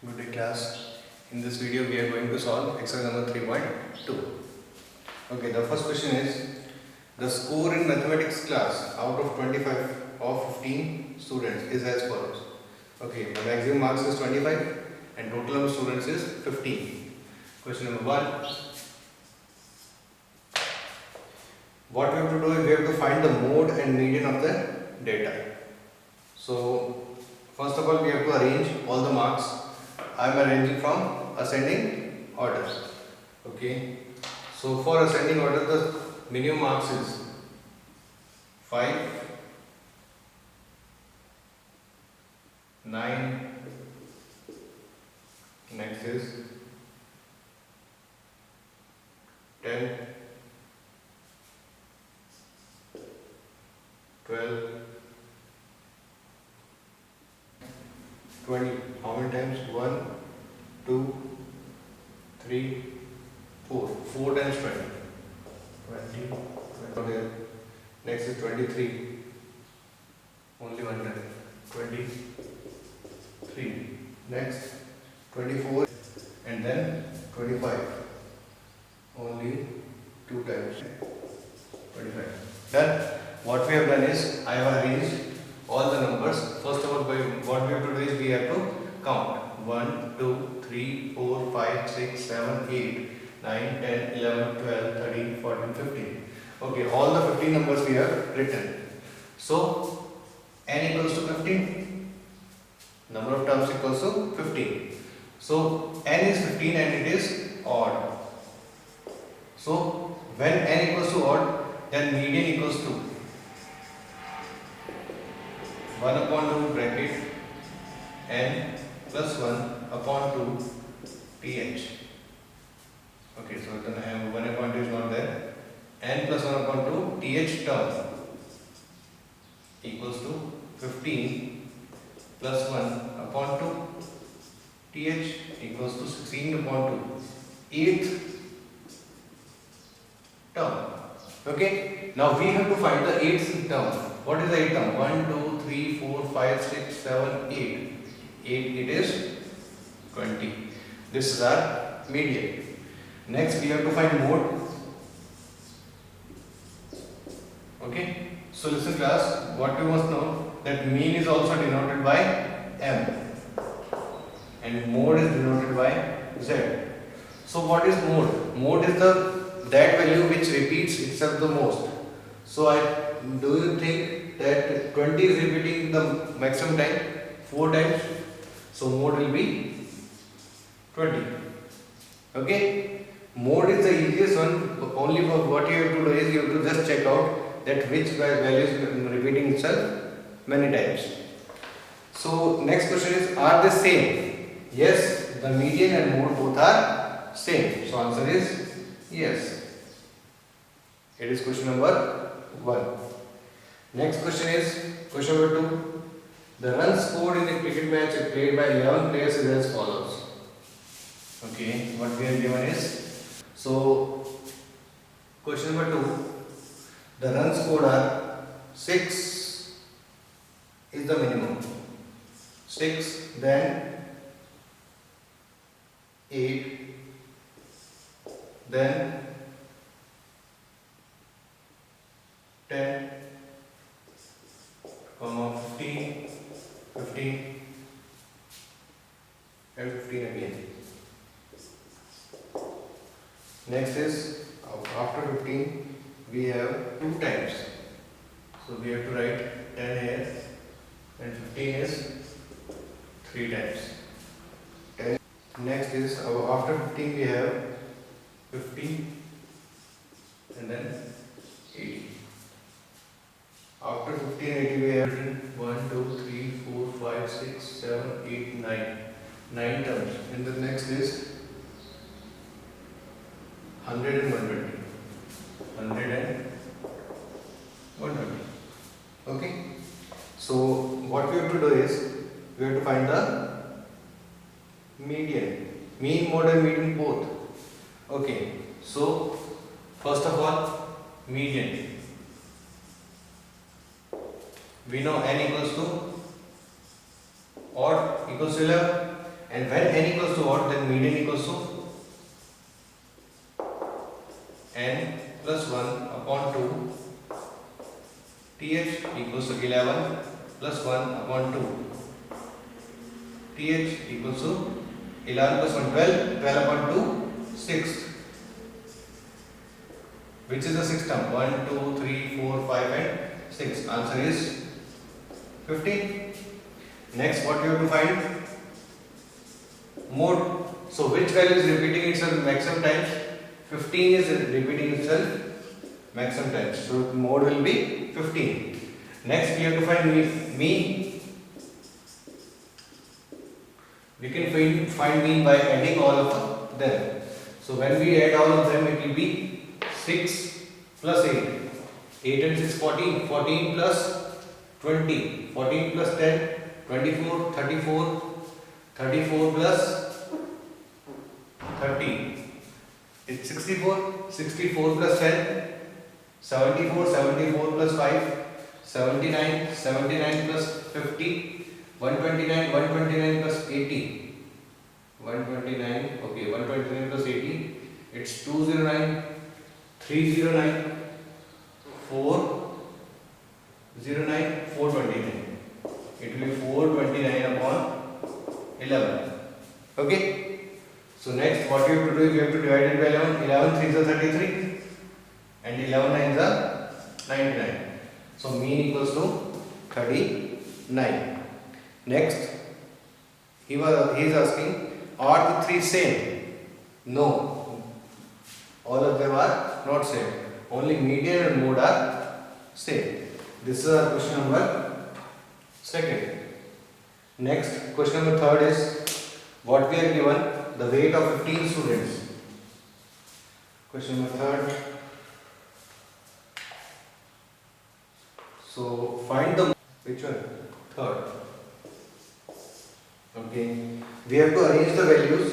Good day class. In this video we are going to solve exercise number 3.2. Okay, the first question is the score in mathematics class out of 25 of 15 students is as follows. Okay, the maximum marks is 25 and total number of students is 15. Question number 1. What we have to do is we have to find the mode and median of the data. So first of all we have to arrange all the marks. I am arranging from ascending order. Okay. So for ascending order the minimum marks is 5, 9, next is 10, 12, 20. How many times? 1, 2, 3, 4. 4 times 20. 20. Next is 23. Only one time. 23. Next 24 and then 25. Only 2 times. 25. Done. What we have done is I have arranged all the numbers. First of all, what we have to do is we have to count 1, 2, 3, 4, 5, 6, 7, 8, 9, 10, 11, 12, 13, 14, 15. Okay, all the 15 numbers we have written. So n equals to 15. Number of terms equals to 15. So n is 15 and it is odd. So when n equals to odd, then median equals to 1 upon 2 bracket n plus 1 upon 2 th. Okay, so then I have 1 upon 2 is not there. N plus 1 upon 2 th term equals to 15 plus 1 upon 2 th equals to 16 upon 2 eighth term. Okay, now we have to find the eighth term. What is the eighth term? 1, 2, 3, 4, 5, 6, 7, 8. 8 it is 20. This is our median. Next we have to find mode. Okay, so listen class, what we must know that mean is also denoted by M and mode is denoted by Z. So what is mode? Mode is that value which repeats itself the most. So do you think that 20 is repeating the maximum time 4 times? So mode will be 20. Okay, mode is the easiest one. Only for what you have to do is you have to just check out that which value is repeating itself many times. So next question is, are they same? Yes, the median and mode both are same. So answer is yes. It is question number 1. Next question is question number 2. The runs scored in a cricket match played by 11 players is as follows. Okay, what we are given is, so question number 2, the runs scored are 6 is the minimum, 6, then 8, then 10, 15, 15 and 15 again. Next is after 15 we have 2 times. So we have to write 10 here and 15 is 3 times. 10. Next is after 15 we have 50 and then 80. After 15 80 we have 1, 2, 3, 4, 5, 6, 7, 8, 9. 9 terms. And the next is 100 and 120. 100 and 120. Okay. So what we have to do is we have to find the median. Mean, mode and median both. Okay. So first of all median. We know n equals to odd equals to 11 And when n equals to what, then median equals to n plus 1 upon 2 th equals to 11 plus 1 upon 2 th equals to 11 plus 1 12, 12 upon 2 6. Which is the sixth term? 1, 2, 3, 4, 5 and 6. Answer is 15. Next, what you have to find? Mode. So which value is repeating itself maximum times? 15 is repeating itself maximum times. So mode will be 15. Next, we have to find mean. We can find mean by adding all of them. So when we add all of them, it will be 6 plus 8. 8 and 6, 14. 14 plus 20. 14 plus 10, 24. 34. 34 plus 30. It's 64. 64 plus 10. 74. 74 plus 5. 79. 79 plus 50. 129. 129 plus 80. 129. Okay, 129 plus 80. It's 209. 309, 409, 429. It will be 429 upon 11. Okay. So next, what you have to do is you have to divide it by 11. 11 3s are 33 and 11 9s are 99. So mean equals to 39. Next, he is asking, are the three same? No. All of them are not same. Only median and mode are same. This is our question number 2. Next, question number 3 is what we are given the weight of 15 students. Question number 3. So find the which one? 3rd. Okay. We have to arrange the values.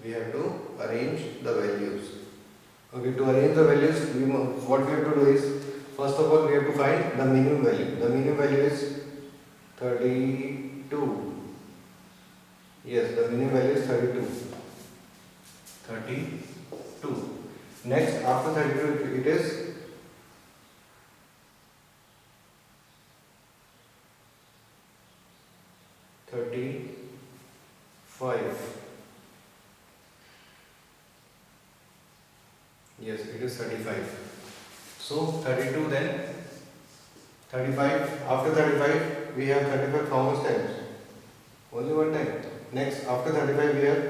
We have to arrange the values. Okay, to arrange the values, what we have to do is, first of all, we have to find the minimum value. The minimum value is 32. Yes, the minimum value is 32. 32. Next, after 32, it is 35. Yes, it is 35. So 32, then 35. After 35, we have 35 how much times? Only one time. Next, after 35, we have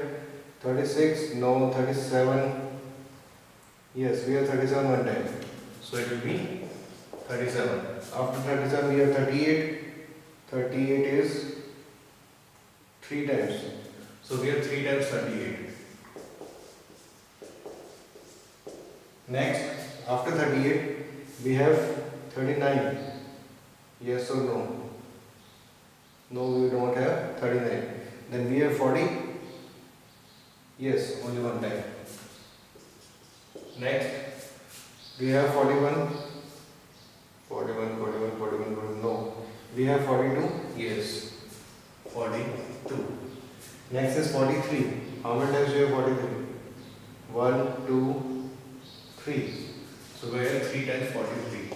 36. No, 37. Yes, we have 37 one time. So it will be 37. After 37, we have 38. 38 is 3 times. So we have 3 times 38. Next, after 38, we have 39. Yes or no? No, we don't have 39. Then we have 40. Yes, only one time. Next, we have 41. 41. No. We have 42. Yes, 42. Next is 43. How many times do you have 43? 1, 2, 3. So we have 3 times 43.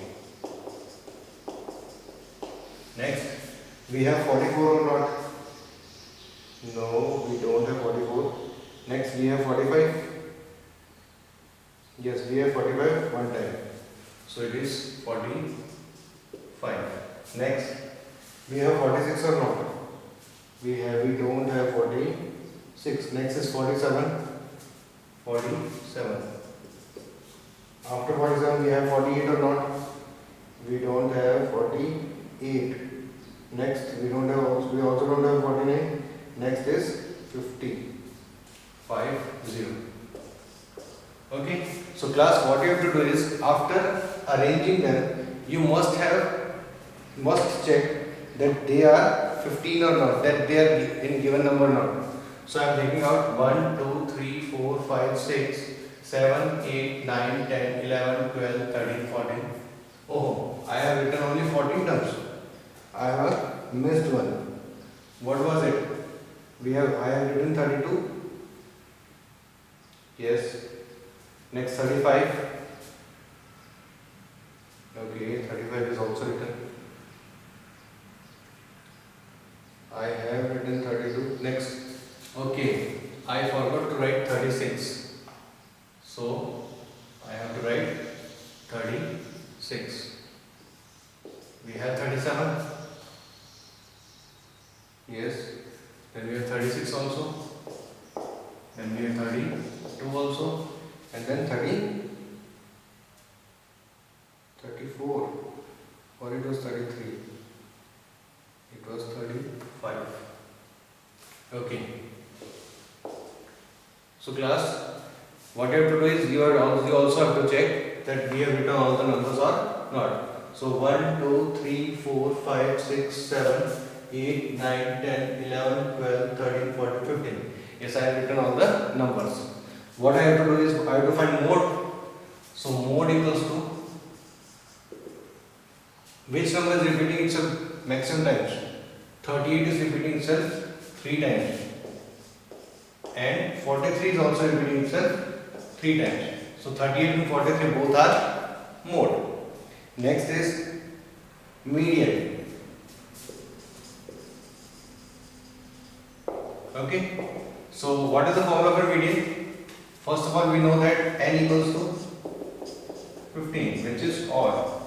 Next, we have 44 or not? No, we don't have 44. Next, we have 45. Yes, we have 45 one time. So it is 45. Next, we have 46 or not? We don't have 46. Next is 47. 47. After 47, we have 48 or not? We don't have 48. Next, we also don't have 49. Next is 50. 50. Okay. So class, what you have to do is, after arranging them, you must check that they are 15 or not, that they are in given number or not. So I am taking out 1, 2, 3, 4, 5, 6, 7, 8, 9, 10, 11, 12, 13, 14. Oh, I have written only 14 terms. I have missed one. What was it? I have written 32. Yes. Next 35. Okay, 35 is also written. I have written 32. Next. Okay, I forgot to write 36. So I have to write 36. We have 37. Yes. Then we have 36 also. Then we have 32 also. And then 34. Or it was 33. It was 35. Okay. So class, what you have to do is you also have to check that we have written all the numbers or not. So 1, 2, 3, 4, 5, 6, 7, 8, 9, 10, 11, 12, 13, 14, 15. Yes, I have written all the numbers. What I have to do is I have to find mode. So mode equals to which number is repeating itself maximum times? 38 is repeating itself 3 times. And 43 is also repeating itself 3 times. So 38 and 43 both are mode. Next is median. Okay. So what is the formula for median? First of all, we know that n equals to 15, which is odd.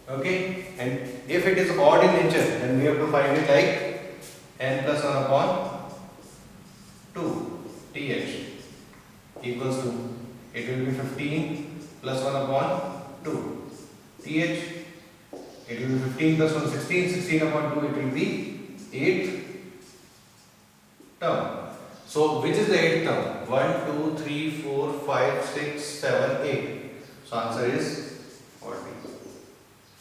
Okay. And if it is odd in nature, then we have to find it like n plus 1 upon 2 th equals to, it will be 15 plus 1 upon 2 th, it will be 15 plus 1 16, 16 upon 2 it will be 8 term. So which is the 8th term? 1, 2, 3, 4, 5, 6, 7, 8. So answer is 40.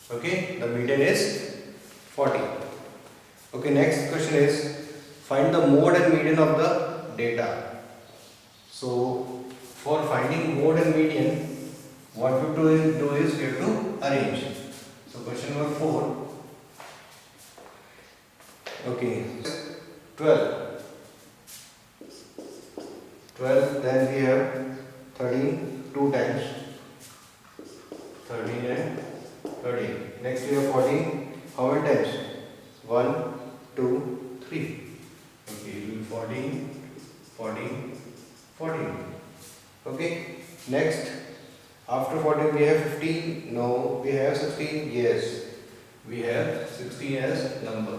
Okay, the median is 40. Okay, next question is find the mode and median of the data. So for finding mode and median, what we do is we have to arrange. So question number 4. Okay, 12. 12, then we have 13 2 times. 13 and 13. Next we have 14. How many times? 1, 2, 3. Okay, it will be 14, 14, 14. Okay. Next, after 14 we have 15. No, we have 16. Yes, we have 16 as number.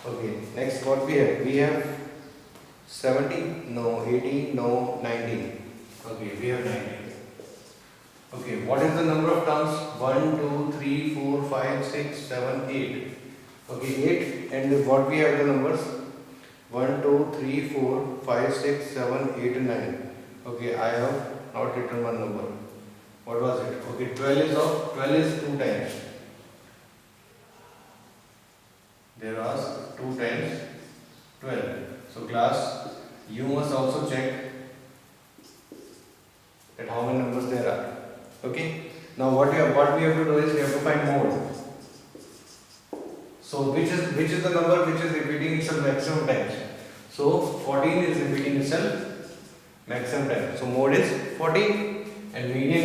Okay. Next, what we have? We have 17. No. 18. No. 19. Okay, we have 19. Okay, what is the number of terms? 1, 2, 3, 4, 5, 6, 7, 8. Okay, 8. And what we have the numbers? 1, 2, 3, 4, 5, 6, 7, 8 and 9. Okay, I have not written one number. What was it? Okay, 12 is 2 times. There was 2 times 12. So class, you must also check that how many numbers there are. Okay. Now what we have to do is we have to find mode. So which is the number which is repeating itself maximum times? So 14 is repeating itself maximum time. So mode is 14 and median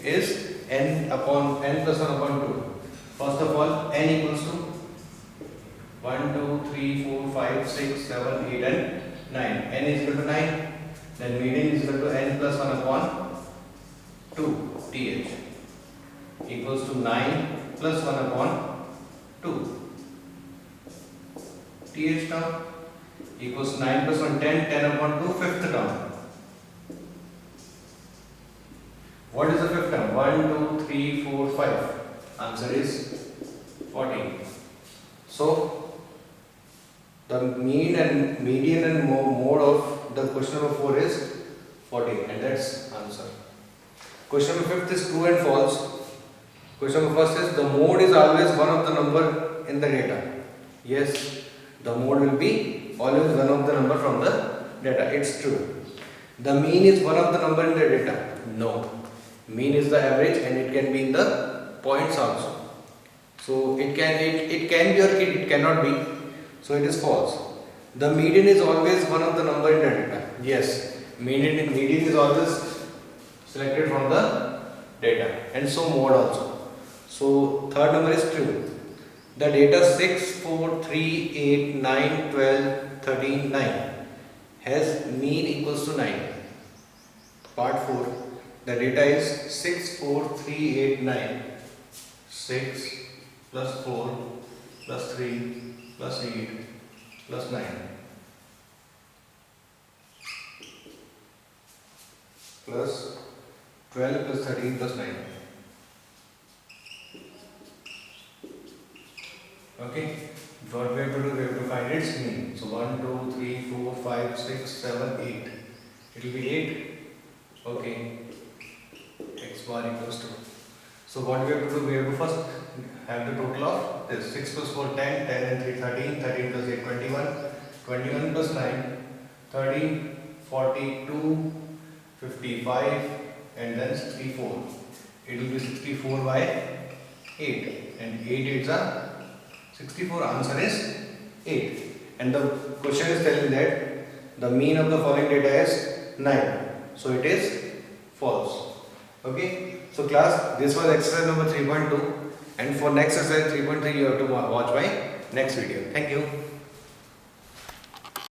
is n plus 1 upon 2. First of all, n equals to 1, 2, 3, 4, 5, 6, 7, 8 and 9. N is equal to 9. Then median is equal to n plus 1 upon 2 th equals to 9 plus 1 upon 2 th term equals to 9 plus 1 10, 10 upon 2 fifth term. What is the fifth term? 1, 2, 3, 4, 5. Answer is 14. So the mean and median and mode of the question number 4 is 14 and that's answer. Question number 5 is true and false. Question number 1 is the mode is always one of the number in the data. Yes, the mode will be always one of the number from the data. It's true. The mean is one of the number in the data. No. Mean is the average and it can be in the points also. So it can be or it cannot be. So it is false. The median is always one of the number in the data. Yes, median is always selected from the data, and so mode also. So third number is true. The data 6, 4, 3, 8, 9, 12, 13, 9 has mean equals to 9. Part 4. The data is 6, 4, 3, 8, 9. 6 plus 4 plus 3 plus 8 plus 9 plus 12 plus 13 plus 9. Okay, what we have to do, we have to find its mean. So 1, 2, 3, 4, 5, 6, 7, 8. It will be 8. Okay, x bar equals to. So what we have to do, we have to first have the total of this 6 plus 4, 10, 10 and 3, 13, 13 plus 8, 21, 21 plus 9, 30, 42, 55 and then 64. It will be 64 by 8 and 8 is a 64. Answer is 8. And the question is telling that the mean of the following data is 9. So it is false. Okay. So class, this was exercise number 3.2, and for next exercise 3.3 you have to watch my next video. Thank you.